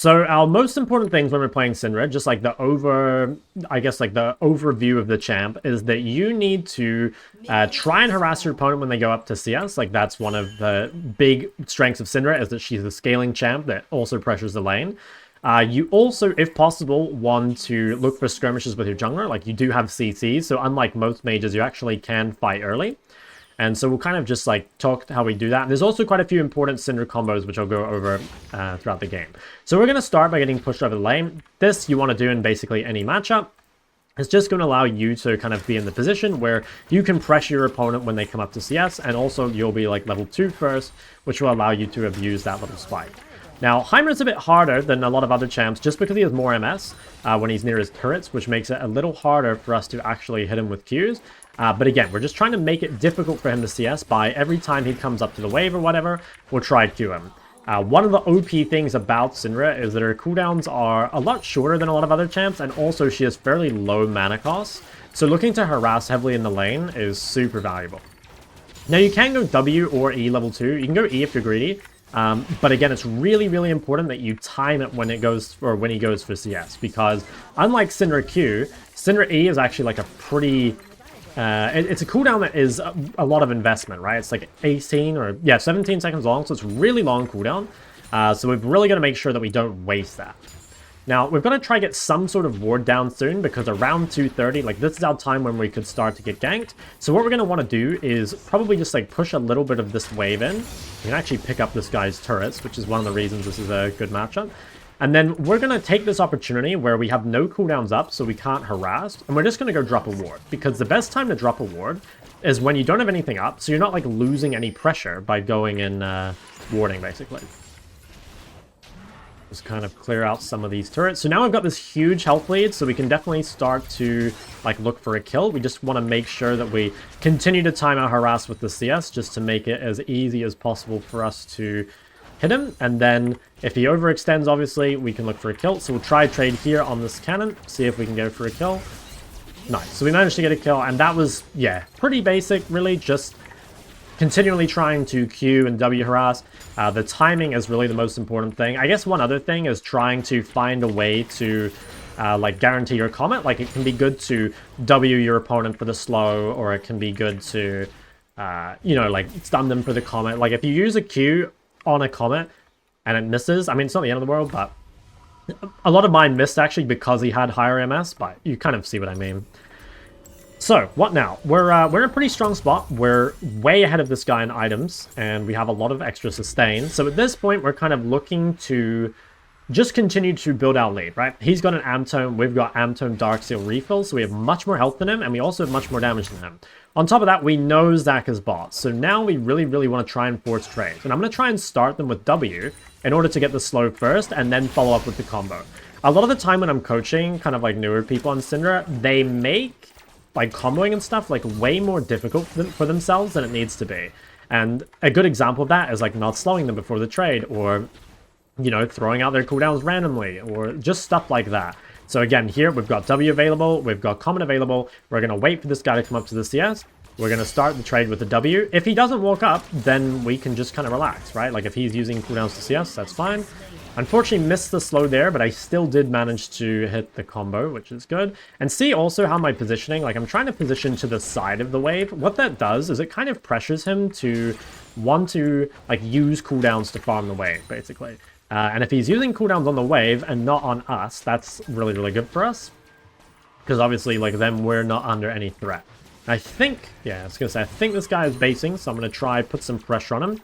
So our most important things when we're playing Syndra, just like the overview of the champ, is that you need to try and harass your opponent when they go up to CS. Like that's one of the big strengths of Syndra, is that she's a scaling champ that also pressures the lane. You also, if possible, want to look for skirmishes with your jungler. Like you do have CC, so unlike most mages, you actually can fight early. And so we'll kind of just like talk how we do that. And there's also quite a few important Syndra combos, which I'll go over throughout the game. So we're going to start by getting pushed over the lane. This you want to do in basically any matchup. It's just going to allow you to kind of be in the position where you can pressure your opponent when they come up to CS. And also you'll be like level 2 first, which will allow you to abuse that little spike. Now, Heimer's a bit harder than a lot of other champs just because he has more MS when he's near his turrets, which makes it a little harder for us to actually hit him with Qs. But again, we're just trying to make it difficult for him to CS by every time he comes up to the wave or whatever, we'll try to Q him. One of the OP things about Syndra is that her cooldowns are a lot shorter than a lot of other champs, and also she has fairly low mana costs. So looking to harass heavily in the lane is super valuable. Now you can go W or E level 2. You can go E if you're greedy. But again, it's really, really important that you time it when it goes, or when he goes for CS, because unlike Syndra Q, Syndra E is actually like a pretty, it's a cooldown that is a lot of investment, right? It's like 18 or, yeah, 17 seconds long, so it's really long cooldown. So we've really got to make sure that we don't waste that. Now, we've got to try to get some sort of ward down soon, because around 2:30, like this is our time when we could start to get ganked. So what we're going to want to do is probably just like push a little bit of this wave in. We can actually pick up this guy's turrets, which is one of the reasons this is a good matchup. And then we're going to take this opportunity where we have no cooldowns up, so we can't harass, and we're just going to go drop a ward. Because the best time to drop a ward is when you don't have anything up, so you're not like losing any pressure by going and warding, basically. Just kind of clear out some of these turrets. So now we've got this huge health lead, so we can definitely start to like look for a kill. We just want to make sure that we continue to time our harass with the CS, just to make it as easy as possible for us to hit him. And then if he overextends, obviously, we can look for a kill. So we'll try trade here on this cannon, see if we can go for a kill. Nice. So we managed to get a kill, and that was, yeah, pretty basic, really, just continually trying to Q and W harass. The timing is really the most important thing. I guess one other thing is trying to find a way to like guarantee your comet. Like it can be good to W your opponent for the slow, or it can be good to, you know, like stun them for the comet. Like if you use a Q on a comet and it misses, I mean, it's not the end of the world, but a lot of mine missed actually because he had higher MS, but you kind of see what I mean. So, what now? We're in a pretty strong spot. We're way ahead of this guy in items, and we have a lot of extra sustain. So at this point, we're kind of looking to just continue to build our lead, right? He's got an Amtone, we've got Amtone Darksteel refill, so we have much more health than him, and we also have much more damage than him. On top of that, we know Zac is bot, so now we really, really want to try and force trades. And I'm going to try and start them with W in order to get the slow first, and then follow up with the combo. A lot of the time when I'm coaching kind of like newer people on Syndra, they make like comboing and stuff like way more difficult for themselves than it needs to be. And a good example of that is like not slowing them before the trade, or, you know, throwing out their cooldowns randomly, or just stuff like that. So again, here we've got W available, we've got common available. We're going to wait for this guy to come up to the CS. We're going to start the trade with the W. If he doesn't walk up, then we can just kind of relax, right? Like if he's using cooldowns to CS, that's fine. Unfortunately missed the slow there, but I still did manage to hit the combo, which is good. And see also how my positioning, like I'm trying to position to the side of the wave. What that does is it kind of pressures him to want to like use cooldowns to farm the wave, basically. And if he's using cooldowns on the wave and not on us, that's really, really good for us. Because obviously, like, then we're not under any threat. I think, yeah, I was going to say, I think this guy is basing, so I'm going to try put some pressure on him.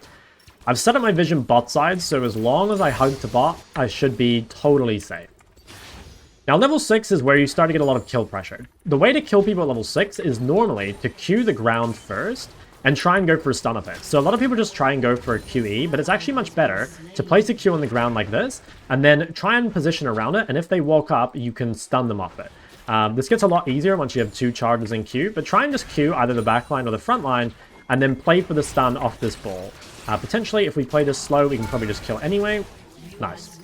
I've set up my vision bot side, so as long as I hug to bot, I should be totally safe. Now, level 6 is where you start to get a lot of kill pressure. The way to kill people at level 6 is normally to Q the ground first and try and go for a stun effect. So a lot of people just try and go for a QE, but it's actually much better to place a Q on the ground like this, and then try and position around it, and if they walk up, you can stun them off it. This gets a lot easier once you have 2 charges in Q, but try and just Q either the back line or the front line, and then play for the stun off this ball. Potentially, if we play this slow, we can probably just kill anyway. Nice.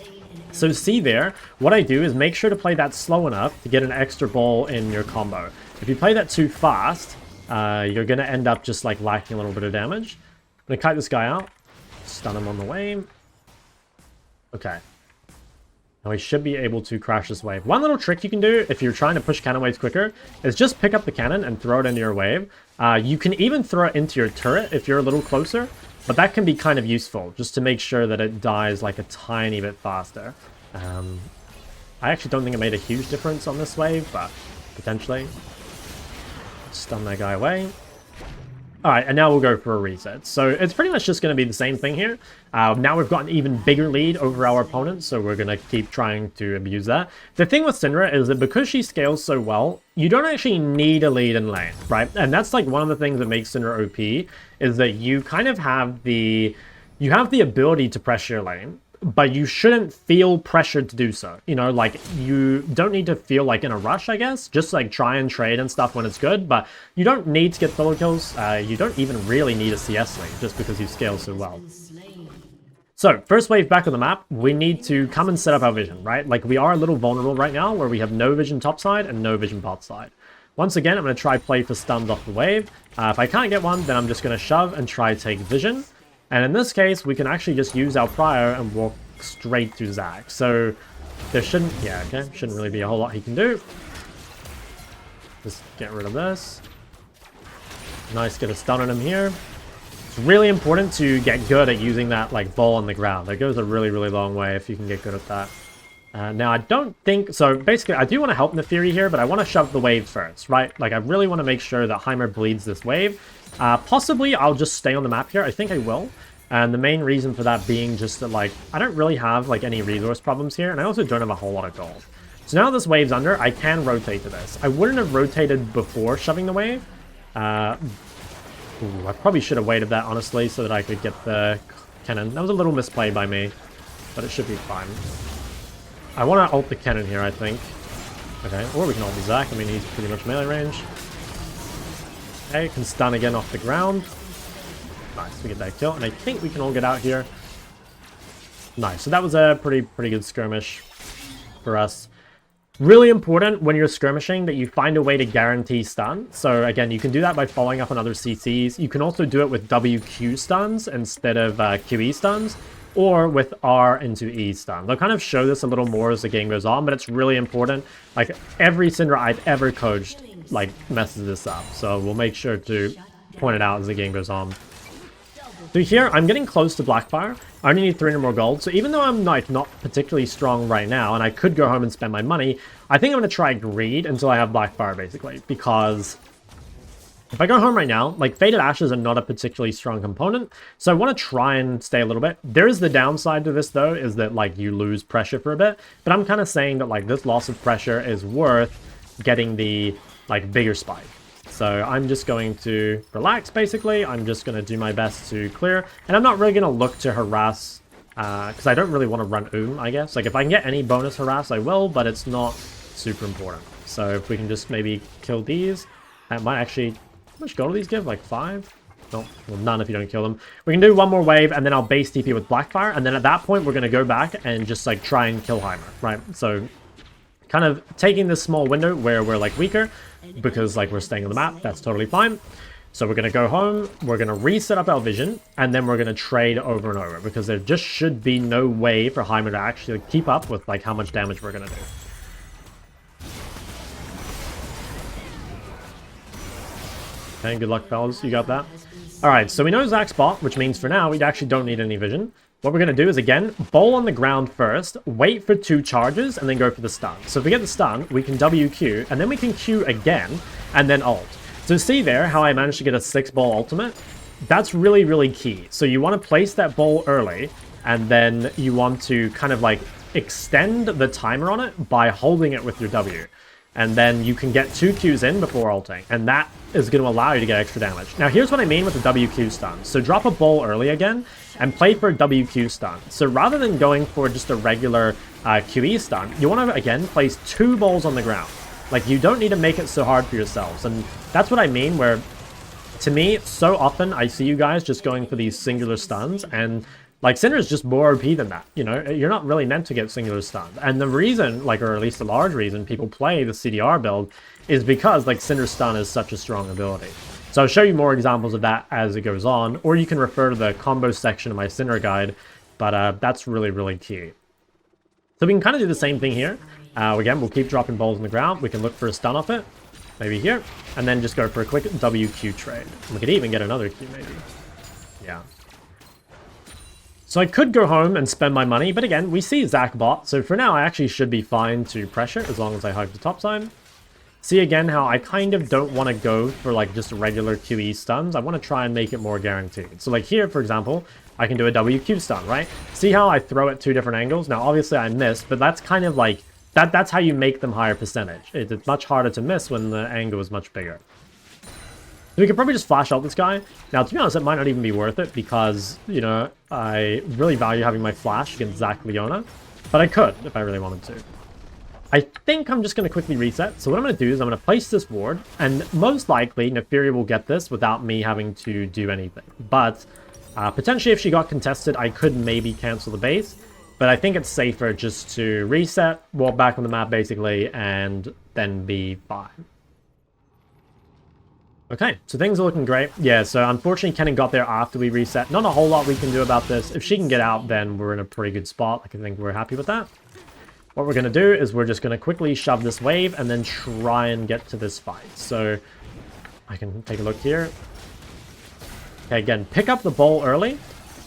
So see there, what I do is make sure to play that slow enough to get an extra ball in your combo. If you play that too fast, you're going to end up just like lacking a little bit of damage. I'm going to kite this guy out, stun him on the way. Okay. And we should be able to crash this wave. One little trick you can do if you're trying to push cannon waves quicker is just pick up the cannon and throw it into your wave. You can even throw it into your turret if you're a little closer, but that can be kind of useful just to make sure that it dies like a tiny bit faster. I actually don't think it made a huge difference on this wave, but potentially. Stun that guy away. Alright, and now we'll go for a reset. So it's pretty much just going to be the same thing here. Now we've got an even bigger lead over our opponent, so we're going to keep trying to abuse that. The thing with Syndra is that because she scales so well, you don't actually need a lead in lane, right? And that's like one of the things that makes Syndra OP, is that you kind of have the ability to pressure your lane, but you shouldn't feel pressured to do so. You know, like, you don't need to feel like in a rush, I guess. Just like try and trade and stuff when it's good, but you don't need to get solo kills. You don't even really need a CS lane just because you scale so well. So, first wave back on the map, we need to come and set up our vision, right? Like, we are a little vulnerable right now where we have no vision top side and no vision bot side. Once again, I'm going to try play for stuns off the wave. If I can't get one, then I'm just going to shove and try take vision. And in this case, we can actually just use our prior and walk straight to Zac. So there shouldn't really be a whole lot he can do. Just get rid of this. Nice, get a stun on him here. It's really important to get good at using that like ball on the ground. That goes a really, really long way if you can get good at that. Now, I don't think... So, basically, I do want to help Nefiri here, but I want to shove the wave first, right? Like, I really want to make sure that Heimer bleeds this wave. Possibly, I'll just stay on the map here. I think I will. And the main reason for that being just that, like, I don't really have, like, any resource problems here, and I also don't have a whole lot of gold. So now this wave's under, I can rotate to this. I wouldn't have rotated before shoving the wave. I probably should have waited that, honestly, so that I could get the cannon. That was a little misplay by me, but it should be fine. I want to ult the cannon here, I think. Okay, or we can ult the Zac. I mean, he's pretty much melee range. Okay, can stun again off the ground. Nice, we get that kill, and I think we can all get out here. Nice, so that was a pretty good skirmish for us. Really important when you're skirmishing that you find a way to guarantee stun. So again, you can do that by following up on other CCs. You can also do it with WQ stuns instead of QE stuns, or with R into E stun. They'll kind of show this a little more as the game goes on, but it's really important. Like, every Syndra I've ever coached, like, messes this up. So we'll make sure to point it out as the game goes on. So here, I'm getting close to Blackfire. I only need 300 more gold. So even though I'm, like, not particularly strong right now, and I could go home and spend my money, I think I'm going to try Greed until I have Blackfire, basically. Because if I go home right now, like, Faded Ashes are not a particularly strong component, so I want to try and stay a little bit. There is the downside to this, though, is that, like, you lose pressure for a bit, but I'm kind of saying that, like, this loss of pressure is worth getting the, like, bigger spike. So I'm just going to relax, basically. I'm just going to do my best to clear, and I'm not really going to look to harass, because I don't really want to run I guess. Like, if I can get any bonus harass, I will, but it's not super important. So if we can just maybe kill these, that might actually... How much gold do these give? Like 5? No, well, none if you don't kill them. We can do one more wave, and then I'll base TP with Blackfire, and then at that point, we're going to go back and just, like, try and kill Heimer, right? So, kind of taking this small window where we're, like, weaker, because, like, we're staying on the map, that's totally fine. So we're going to go home, we're going to reset up our vision, and then we're going to trade over and over, because there just should be no way for Heimer to actually keep up with, like, how much damage we're going to do. Okay, good luck, fellas. You got that? Alright, so we know Zac's bot, which means for now, we actually don't need any vision. What we're going to do is, again, bowl on the ground first, wait for 2 charges, and then go for the stun. So if we get the stun, we can WQ, and then we can Q again, and then ult. So see there how I managed to get a 6-ball ultimate? That's really, really key. So you want to place that ball early, and then you want to kind of, like, extend the timer on it by holding it with your W. And then you can get 2 Qs in before ulting, and that is going to allow you to get extra damage. Now, here's what I mean with the WQ stun. So drop a ball early again, and play for a WQ stun. So rather than going for just a regular QE stun, you want to, again, place 2 balls on the ground. Like, you don't need to make it so hard for yourselves. And that's what I mean, where, to me, so often I see you guys just going for these singular stuns, and... like, Syndra is just more OP than that, you know? You're not really meant to get singular stunned. And the reason, like, or at least a large reason people play the CDR build is because, like, Syndra stun is such a strong ability. So I'll show you more examples of that as it goes on, or you can refer to the combo section of my Syndra guide, but that's really, really key. So we can kind of do the same thing here. Again, we'll keep dropping balls on the ground. We can look for a stun off it, maybe here, and then just go for a quick WQ trade. We could even get another Q, maybe. Yeah. So I could go home and spend my money, but again, we see Zac bot, so for now I actually should be fine to pressure as long as I hug the top side. See again how I kind of don't want to go for like just regular QE stuns. I want to try and make it more guaranteed. So like here, for example, I can do a WQ stun, right? See how I throw at 2 different angles? Now, obviously I missed, but that's kind of like, that's how you make them higher percentage. It's much harder to miss when the angle is much bigger. So we could probably just flash out this guy. Now, to be honest, it might not even be worth it because, you know, I really value having my flash against Zac Leona. But I could if I really wanted to. I think I'm just going to quickly reset. So what I'm going to do is I'm going to place this ward. And most likely, Neferia will get this without me having to do anything. But potentially, if she got contested, I could maybe cancel the base. But I think it's safer just to reset, walk back on the map basically, and then be fine. Okay, so things are looking great. Yeah, so unfortunately Kennen got there after we reset. Not a whole lot we can do about this. If she can get out, then we're in a pretty good spot. I think we're happy with that. What we're going to do is we're just going to quickly shove this wave and then try and get to this fight. So I can take a look here. Okay, again, pick up the ball early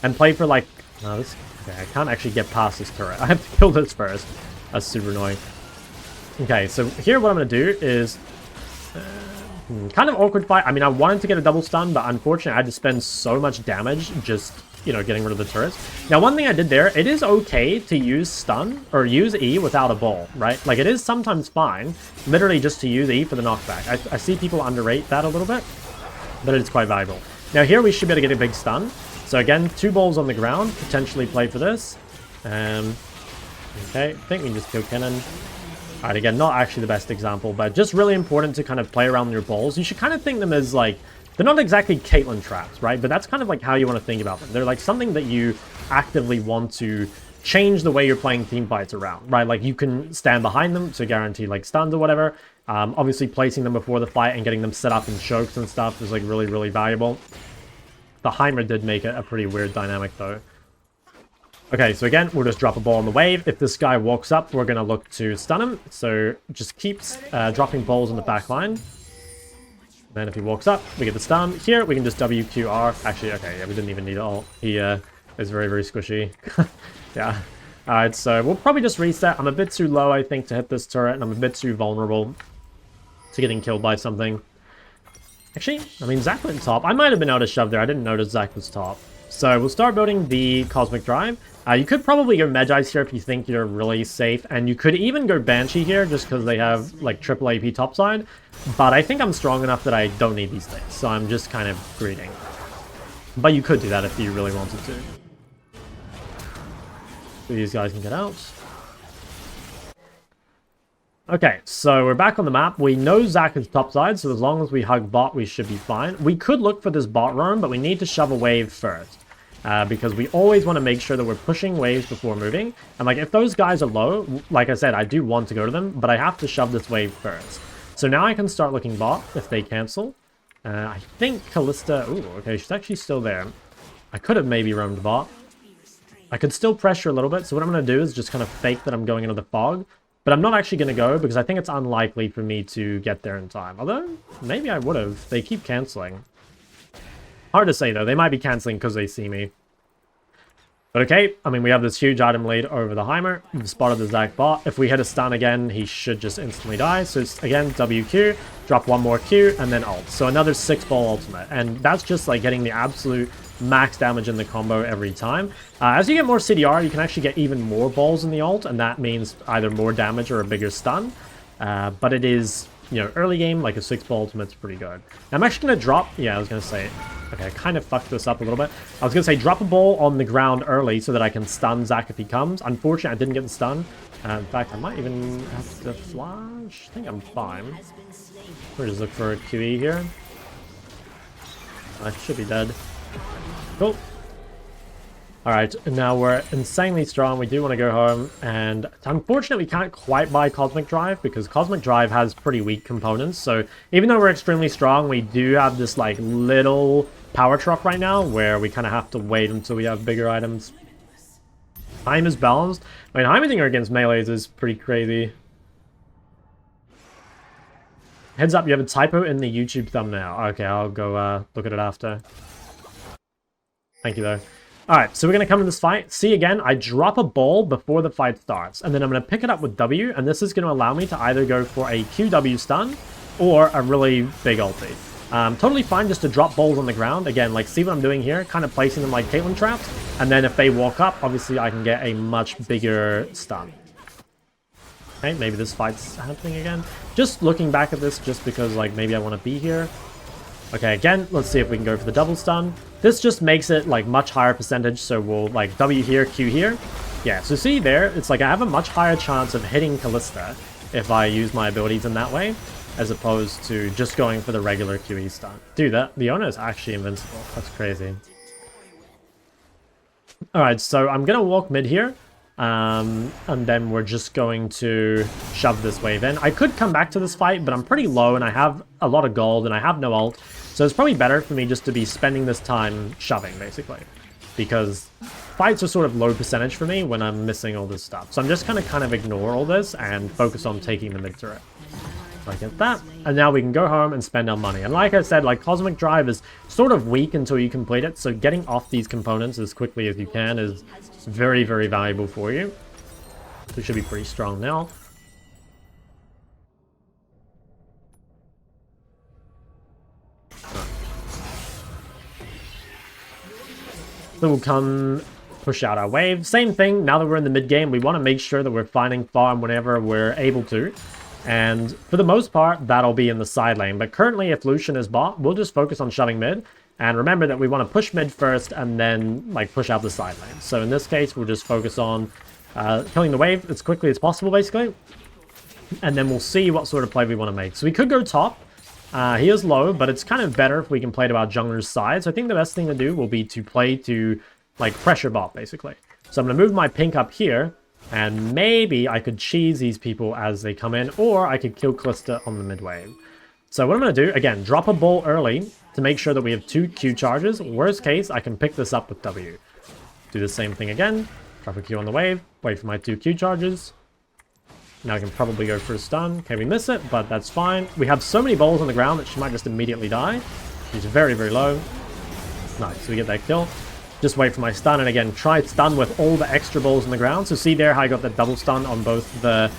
and play for like... No, this... Okay, I can't actually get past this turret. I have to kill this first. That's super annoying. Okay, so here what I'm going to do is... kind of awkward fight. I mean, I wanted to get a double stun, but unfortunately I had to spend so much damage just, you know, getting rid of the turrets. Now, one thing I did there, it is okay to use stun or use E without a ball, right? Like, it is sometimes fine, literally just to use E for the knockback. I see people underrate that a little bit, but it's quite valuable. Now, here we should be able to get a big stun. So again, 2 balls on the ground, potentially play for this. Okay, I think we can just kill Kennen. Alright, again, not actually the best example, but just really important to kind of play around your balls. You should kind of think them as, like, they're not exactly Caitlyn traps, right? But that's kind of, like, how you want to think about them. They're, like, something that you actively want to change the way you're playing team fights around, right? Like, you can stand behind them to guarantee, like, stuns or whatever. Obviously, placing them before the fight and getting them set up in chokes and stuff is, like, really, really valuable. The Heimer did make it a pretty weird dynamic, though. Okay, so again, we'll just drop a ball on the wave. If this guy walks up, we're going to look to stun him. So just keep dropping balls on the back line. Then if he walks up, we get the stun. Here, we can just WQR. Actually, okay, yeah, we didn't even need it all. He is very, very squishy. Yeah. Alright, so we'll probably just reset. I'm a bit too low, I think, to hit this turret, and I'm a bit too vulnerable to getting killed by something. Actually, I mean, Zac went top. I might have been able to shove there. I didn't notice Zac was top. So we'll start building the Cosmic Drive. You could probably go Medjai's here if you think you're really safe. And you could even go Banshee here just because they have like triple AP topside. But I think I'm strong enough that I don't need these things. So I'm just kind of greeting. But you could do that if you really wanted to. So these guys can get out. Okay, so we're back on the map. We know Zac is topside, so as long as we hug bot, we should be fine. We could look for this bot roam, but we need to shove a wave first. Because we always want to make sure that we're pushing waves before moving. And like, if those guys are low, like I said, I do want to go to them, but I have to shove this wave first. So now I can start looking bot if they cancel. I think Kalista... Ooh, okay, she's actually still there. I could have maybe roamed bot. I could still pressure a little bit, so what I'm going to do is just kind of fake that I'm going into the fog. But I'm not actually going to go because I think it's unlikely for me to get there in time. Although, maybe I would have. They keep canceling. Hard to say, though. They might be canceling because they see me. But okay, I mean, we have this huge item lead over the Heimer. We've spotted the Zac bot. If we hit a stun again, he should just instantly die. So it's, again, WQ, drop one more Q, and then ult. So another 6-ball ultimate. And that's just like getting the absolute max damage in the combo every time. As you get more CDR, you can actually get even more balls in the ult, and that means either more damage or a bigger stun. But it is, you know, early game, like a 6-ball ultimate's pretty good. I'm actually going to drop... Yeah, I was going to say... Okay, I kind of fucked this up a little bit. I was going to say drop a ball on the ground early so that I can stun Zac if he comes. Unfortunately, I didn't get the stun. In fact, I might even have to flash. I think I'm fine. We'll just look for a QE here. I should be dead. Cool. Alright, now we're insanely strong. We do want to go home, and unfortunately we can't quite buy Cosmic Drive because Cosmic Drive has pretty weak components. So even though we're extremely strong, we do have this like little power truck right now where we kind of have to wait until we have bigger items. Time is balanced. I mean, Heimerdinger against melees is pretty crazy. Heads up, you have a typo in the YouTube thumbnail. Okay, I'll go look at it after. Thank you, though. Alright, so we're going to come to this fight. See, again, I drop a ball before the fight starts, and then I'm going to pick it up with W, and this is going to allow me to either go for a QW stun or a really big ulti. Totally fine just to drop balls on the ground. Again, like, see what I'm doing here? Kind of placing them like Caitlyn traps, and then if they walk up, obviously I can get a much bigger stun. Okay, maybe this fight's happening again. Just looking back at this just because, like, maybe I want to be here. Okay, again, let's see if we can go for the double stun. This just makes it, like, much higher percentage, so we'll, like, W here, Q here. Yeah, so see there, it's like I have a much higher chance of hitting Kalista if I use my abilities in that way, as opposed to just going for the regular QE stun. Dude, the owner is actually invincible. That's crazy. Alright, so I'm gonna walk mid here. And then we're just going to shove this wave in. I could come back to this fight, but I'm pretty low and I have a lot of gold and I have no ult. So it's probably better for me just to be spending this time shoving, basically. Because fights are sort of low percentage for me when I'm missing all this stuff. So I'm just gonna kind of ignore all this and focus on taking the mid turret. So I get that. And now we can go home and spend our money. And like I said, like, Cosmic Drive is sort of weak until you complete it. So getting off these components as quickly as you can is very, very valuable for you. We should be pretty strong now. So we'll come push out our wave. Same thing, now that we're in the mid game, we want to make sure that we're finding farm whenever we're able to. And for the most part, that'll be in the side lane. But currently, if Lucian is bot, we'll just focus on shoving mid. And remember that we want to push mid first and then, like, push out the side lane. So in this case, we'll just focus on killing the wave as quickly as possible, basically. And then we'll see what sort of play we want to make. So we could go top. He is low, but it's kind of better if we can play to our jungler's side. So I think the best thing to do will be to play to, like, pressure bot, basically. So I'm going to move my pink up here. And maybe I could cheese these people as they come in. Or I could kill Kalista on the mid wave. So what I'm going to do, again, drop a ball early to make sure that we have 2 Q charges. Worst case, I can pick this up with W. Do the same thing again. Drop a Q on the wave. Wait for my 2 Q charges. Now I can probably go for a stun. Okay, we miss it, but that's fine. We have so many balls on the ground that she might just immediately die. She's very, very low. Nice, so we get that kill. Just wait for my stun, and again, try stun with all the extra balls on the ground. So see there how I got that double stun on both the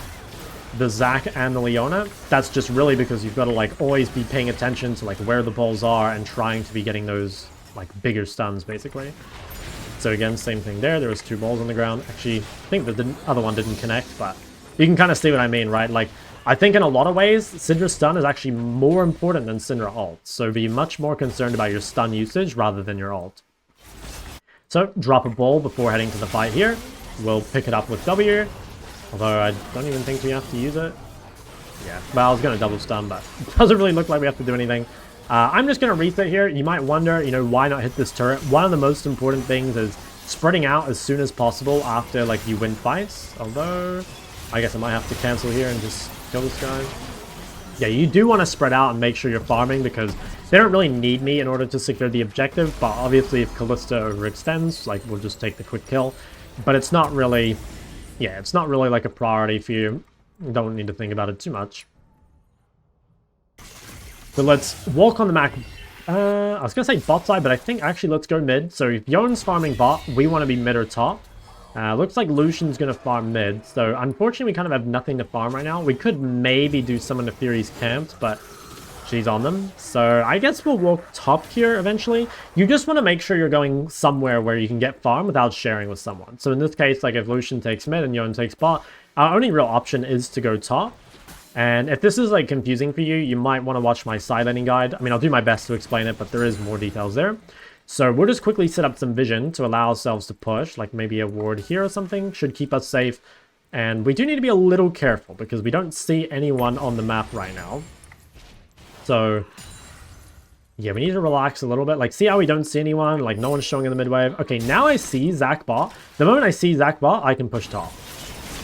Zac and the Leona. That's just really because you've got to, like, always be paying attention to, like, where the balls are and trying to be getting those, like, bigger stuns, basically. So again, same thing there. There was 2 balls on the ground. Actually, I think the other one didn't connect, but you can kind of see what I mean, right? Like, I think in a lot of ways, Syndra's stun is actually more important than Syndra ult. So be much more concerned about your stun usage rather than your ult. So drop a ball before heading to the fight here. We'll pick it up with W. Although I don't even think we have to use it. Yeah, well, I was going to double stun, but it doesn't really look like we have to do anything. I'm just going to reset here. You might wonder, you know, why not hit this turret? One of the most important things is spreading out as soon as possible after, like, you win fights. Although, I guess I might have to cancel here and just kill this guy. Yeah, you do want to spread out and make sure you're farming because they don't really need me in order to secure the objective. But obviously, if Kalista overextends, like, we'll just take the quick kill. But it's not really... Yeah, it's not really, like, a priority for you. You don't need to think about it too much. So let's walk on the map. I was going to say bot side, but I think actually let's go mid. So if Yone's farming bot, we want to be mid or top. Looks like Lucian's going to farm mid. So unfortunately, we kind of have nothing to farm right now. We could maybe do summon the Furies camped, but she's on them. So I guess we'll walk top here eventually. You just want to make sure you're going somewhere where you can get farm without sharing with someone. So in this case, like if Lucian takes mid and Yone takes bot, our only real option is to go top. And if this is like confusing for you, you might want to watch my side laning guide. I mean, I'll do my best to explain it, but there is more details there. So we'll just quickly set up some vision to allow ourselves to push, like maybe a ward here or something should keep us safe. And we do need to be a little careful because we don't see anyone on the map right now. So yeah, we need to relax a little bit. Like, see how we don't see anyone? Like, no one's showing in the mid wave. Okay, now I see Zac bot. The moment I see Zac bot, I can push top.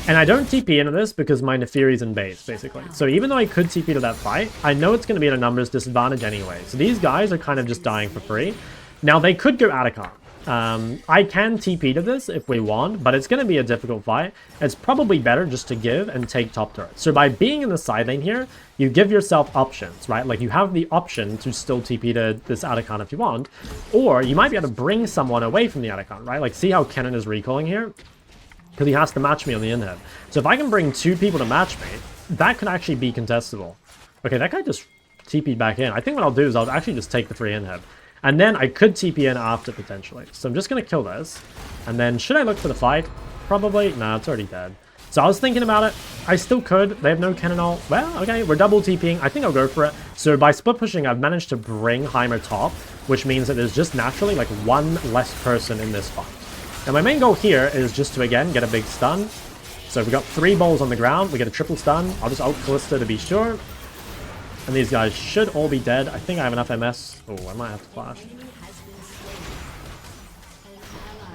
And I don't TP into this because my Neferi's in base, basically. So even though I could TP to that fight, I know it's going to be at a numbers disadvantage anyway. So these guys are kind of just dying for free. Now, they could go Atacon. I can TP to this if we want, but it's going to be a difficult fight. It's probably better just to give and take top turret. So by being in the side lane here, you give yourself options, right? Like you have the option to still TP to this Atacon if you want, or you might be able to bring someone away from the Atacon, right? Like see how Kennen is recalling here? Because he has to match me on the inhib. So if I can bring 2 people to match me, that could actually be contestable. Okay, that guy just TP'd back in. I think what I'll do is I'll actually just take the free inhib. And then I could TP in after, potentially. So I'm just going to kill this. And then, should I look for the fight? Probably. Nah, it's already dead. So I was thinking about it. I still could. They have no cannon ult. Well, okay, we're double TPing. I think I'll go for it. So by split pushing, I've managed to bring Heimer top, which means that there's just naturally like one less person in this fight. And my main goal here is just to, again, get a big stun. So we've got 3 balls on the ground. We get a triple stun. I'll just ult Kalista to be sure. And these guys should all be dead. I think I have enough MS. Oh, I might have to flash.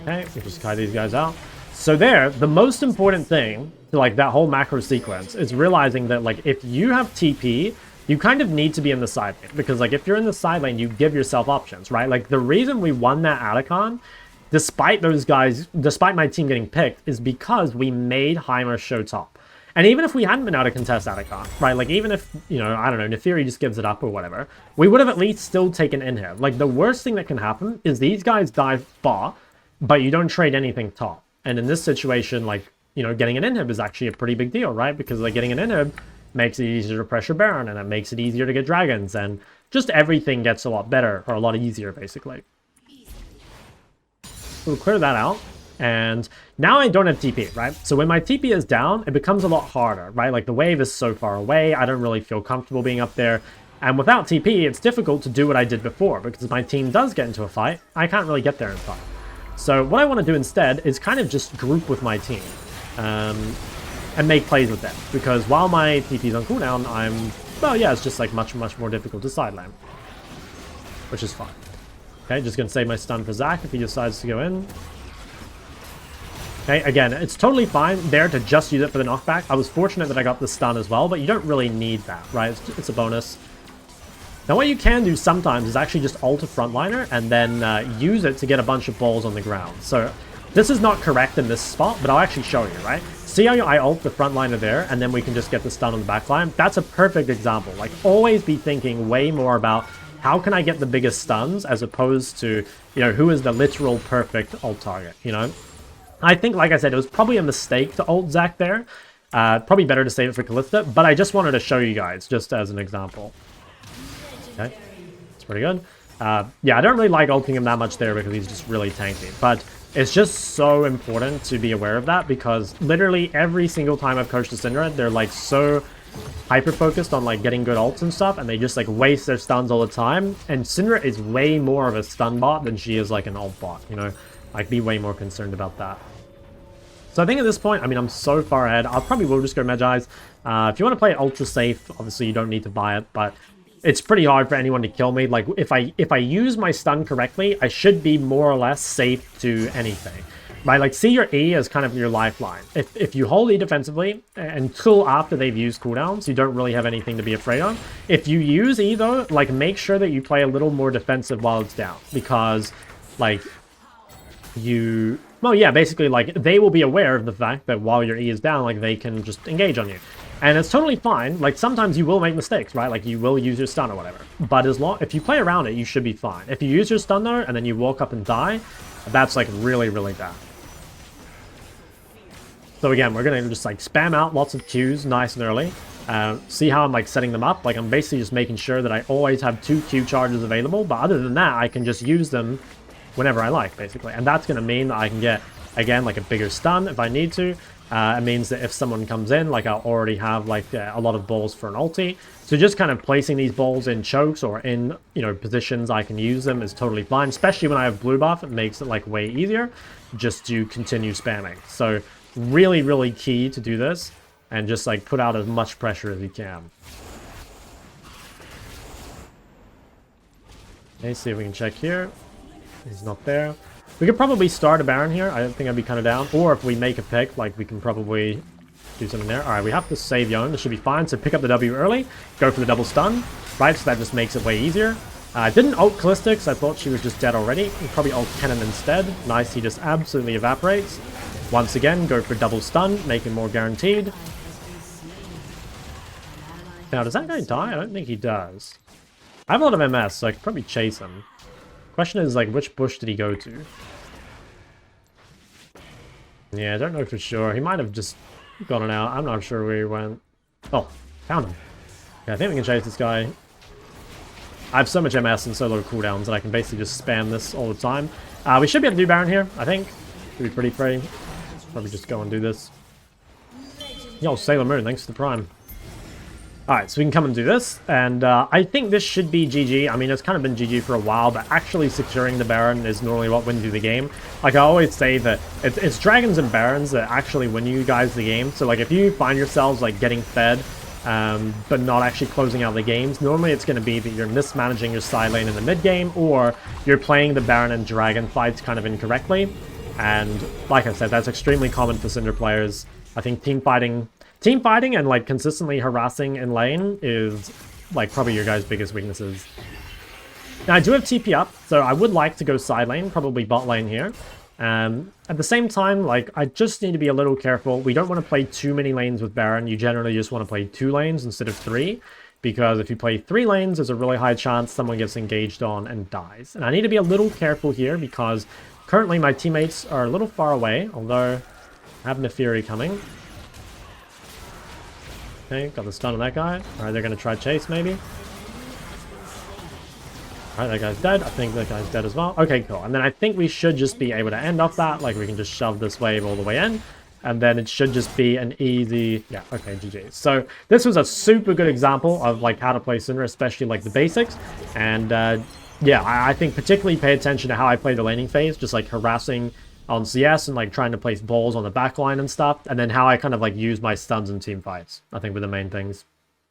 Okay, we just kite these guys out. So there, the most important thing to like that whole macro sequence is realizing that like if you have TP, you kind of need to be in the side lane. Because like if you're in the side lane, you give yourself options, right? Like the reason we won that Atacon, despite those guys, despite my team getting picked, is because we made Heimer show top. And even if we hadn't been able to contest Atacon, right, like even if, you know, I don't know, Neferi just gives it up or whatever, we would have at least still taken inhib. Like the worst thing that can happen is these guys dive bar, but you don't trade anything top. And in this situation, like, you know, getting an inhib is actually a pretty big deal, right? Because like getting an inhib makes it easier to pressure Baron, and it makes it easier to get dragons, and just everything gets a lot better, or a lot easier, basically. We'll clear that out. And now I don't have TP, right? So when my TP is down, it becomes a lot harder, right? Like the wave is so far away, I don't really feel comfortable being up there. And without TP, it's difficult to do what I did before, because if my team does get into a fight, I can't really get there in time. So what I want to do instead is kind of just group with my team and make plays with them. Because while my TP is on cooldown, well, yeah, it's just like much more difficult to side lane, which is fine. Okay, just going to save my stun for Zach if he decides to go in. Okay, again, it's totally fine there to just use it for the knockback. I was fortunate that I got the stun as well, but you don't really need that, right? It's a bonus. Now, what you can do sometimes is actually just ult a frontliner and then use it to get a bunch of balls on the ground. So this is not correct in this spot, but I'll actually show you, right? See how I ult the frontliner there, and then we can just get the stun on the backline? That's a perfect example. Like, always be thinking way more about how can I get the biggest stuns as opposed to, you know, who is the literal perfect ult target, you know? I think, like I said, it was probably a mistake to ult Zac there. Probably better to save it for Kalista, but I just wanted to show you guys, just as an example. Okay, it's pretty good. Yeah, I don't really like ulting him that much there because he's just really tanky, but it's just so important to be aware of that because literally every single time I've coached a Syndra, they're like so hyper-focused on like getting good ults and stuff, and they just like waste their stuns all the time, and Syndra is way more of a stun bot than she is like an ult bot, you know? I'd be way more concerned about that. So I think at this point, I mean, I'm so far ahead. I probably will just go Magi's. If you want to play it ultra safe, obviously you don't need to buy it, but it's pretty hard for anyone to kill me. Like, if I use my stun correctly, I should be more or less safe to anything. Right? Like, see your E as kind of your lifeline. If you hold E defensively until after they've used cooldowns, you don't really have anything to be afraid of. If you use E, though, like, make sure that you play a little more defensive while it's down. Because, like, well, yeah, basically, like, they will be aware of the fact that while your E is down, like, they can just engage on you. And it's totally fine. Like, sometimes you will make mistakes, right? Like, you will use your stun or whatever. But if you play around it, you should be fine. If you use your stun, though, and then you walk up and die, that's, like, really, really bad. So, again, we're going to just, like, spam out lots of Qs nice and early. See how I'm, like, setting them up? Like, I'm basically just making sure that I always have 2 Q charges available. But other than that, I can just use them whenever I like, basically. And that's going to mean that I can get, again, like a bigger stun if I need to. It means that if someone comes in, like, I'll already have, like, a lot of balls for an ulti. So just kind of placing these balls in chokes or in, you know, positions I can use them is totally fine. Especially when I have blue buff, it makes it, like, way easier just to continue spamming. So really, really key to do this and just, like, put out as much pressure as you can. Okay, see if we can check here. He's not there. We could probably start a Baron here. I think I'd be kind of down. Or if we make a pick, like, we can probably do something there. Alright, we have to save Yone. This should be fine. So pick up the W early. Go for the double stun. Right, so that just makes it way easier. Didn't ult Callista because I thought she was just dead already. He probably ult Cannon instead. Nice, he just absolutely evaporates. Once again, go for double stun, make him more guaranteed. Now, does that guy die? I don't think he does. I have a lot of MS, so I could probably chase him. Question is, like, which bush did he go to? Yeah, I don't know for sure. He might have just gone out. I'm not sure where he went. Oh, found him. Yeah, I think we can chase this guy. I have so much MS and so low cooldowns that I can basically just spam this all the time. We should be able to do Baron here, I think. Should be pretty free. Probably just go and do this. Yo, Sailor Moon, thanks for the prime. Alright, so we can come and do this, and I think this should be GG. I mean, it's kind of been GG for a while, but actually securing the Baron is normally what wins you the game. Like, I always say that it's Dragons and Barons that actually win you guys the game. So, like, if you find yourselves, like, getting fed, but not actually closing out the games, normally it's going to be that you're mismanaging your side lane in the mid game, or you're playing the Baron and Dragon fights kind of incorrectly. And, like I said, that's extremely common for Cinder players. I think team fighting and, like, consistently harassing in lane is, like, probably your guys' biggest weaknesses. Now, I do have TP up, so I would like to go side lane, probably bot lane here. At the same time, like, I just need to be a little careful. We don't want to play too many lanes with Baron. You generally just want to play 2 lanes instead of 3, because if you play 3 lanes, there's a really high chance someone gets engaged on and dies. And I need to be a little careful here, because currently my teammates are a little far away, although I have Nefiri coming. Okay, got the stun on that guy. Alright, they're going to try chase, maybe. Alright, that guy's dead. I think that guy's dead as well. Okay, cool. And then I think we should just be able to end off that. Like, we can just shove this wave all the way in. And then it should just be an easy... Yeah, okay, GG. So, this was a super good example of, like, how to play Syndra, especially, like, the basics. And, yeah, I think particularly pay attention to how I play the laning phase. Just, like, harassing on CS and, like, trying to place balls on the backline and stuff. And then how I kind of, like, use my stuns in team fights, I think, were the main things.